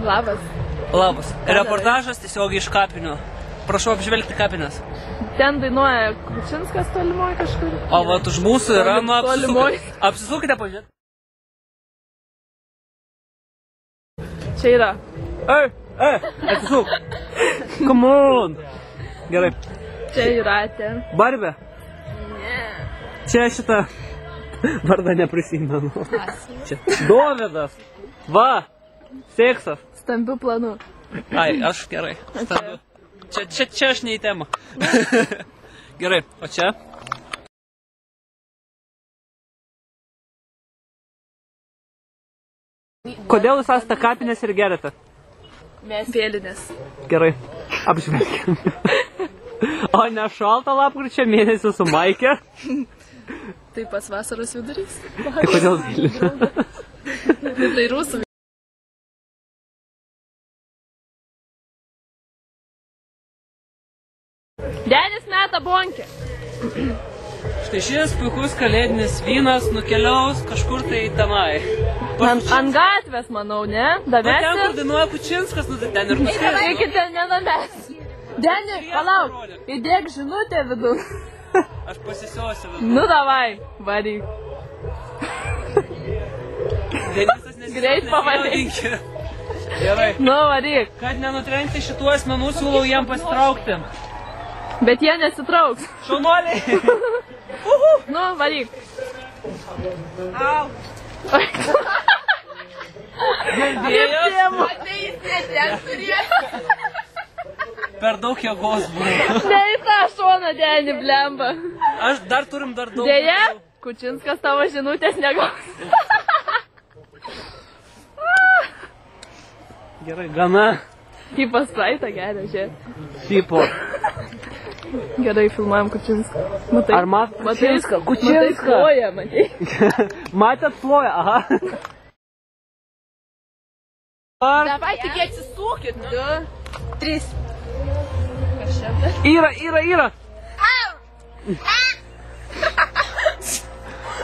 Labas. Labas. Reportažas tiesiogiai iš kapinių. Prašau apžvelgti kapines. Ten dainuoja Kučinskas tolimoje kažkur. O vat už mūsų yra, nu, apsisukite pažiūrėti. Čia yra. Atsisuk. Come on. Gerai. Čia Jūratė. Barbė? Ne. Čia šitą vardą neprisimenu. Čia Dovydas. Va. Seksas. Stambių planų. Ai, aš gerai. Stambių. Čia aš ne į temą. Gerai, o čia? Kodėl jūs esate kapinės ir geriate? Mes vėlinės. Gerai, apžvelgiam. O ne šaltą lapkričio mėnesį su maike? Tai pas vasaros vidurys. Tai kodėl vėlinė? Tai rusų. Denis meta bonkę. Štai šis puikus kalėdinis vynas nukeliaus kažkur tai tenai. Ant gatvės, manau, ne? Davesi? Ten, kur dainuoja Kučinskas, nu tai ten ir nuskės. Iki ten nedames. Deni, palauk, įdėk žinutę vidų. Aš pasisiosiu vidų. Nu davai, varyk. Denisas nesijaudink. Greit pavaryk. Gerai. Nu, varyk. Kad nenutrenkti šitų asmenų, siūlau jiem pasitraukti. Bet jie nesitrauks. Šaunuoliai. Nu, varyk. Au. Girdėjau. Per daug jėgos buvo. Ne į tą šoną, Deni, blemba. Aš dar turim dar daug. Deja, Kučinskas tavo žinutės negaus. Gerai, gana. Hipas praeitą geria, žiūrėk. Hipo. Gerai, filmuojam Kučinską. Matai? Ar matai Kučinską? Matai ploja, matai. Matėt ploja, aha. Davai tik atsisukit. 2, 3. Yra.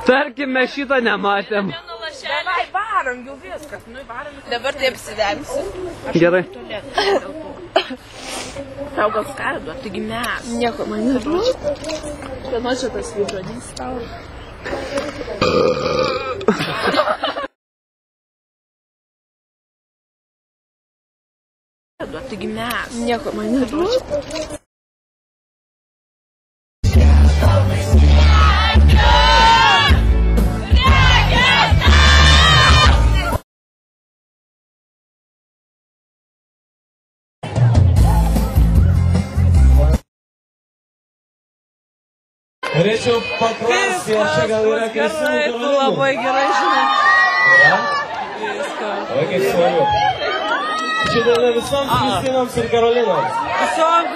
Tarkim, mes šitą nematėm. Davai, varom, jau viskas. Dabar tai apsidengsiu. Gerai. Tau gal skardu, taigi mes. Nieko, man neduočiau. Kieno čia tas veidrodys tau? Taigi mes. Nieko, man neduočiau. Norėčiau paklausti, ar čia gal yra Kristinų Karolinų. Tu labai gerai žinai. Yra? Viskas. O, kaip svarbu. Čia dėl visoms Kristinoms ir Karolinoms. Visoms.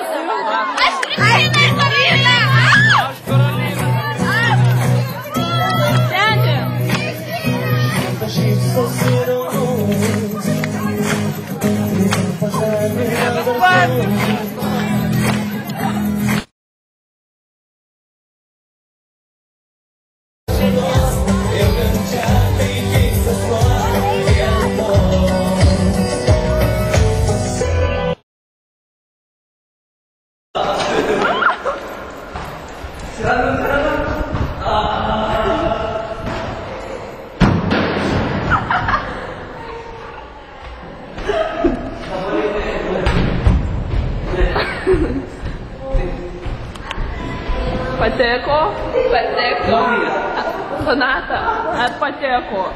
Aš Kristina ir Karolina. Aš Karolina. Pateko. Donata, ar pateko?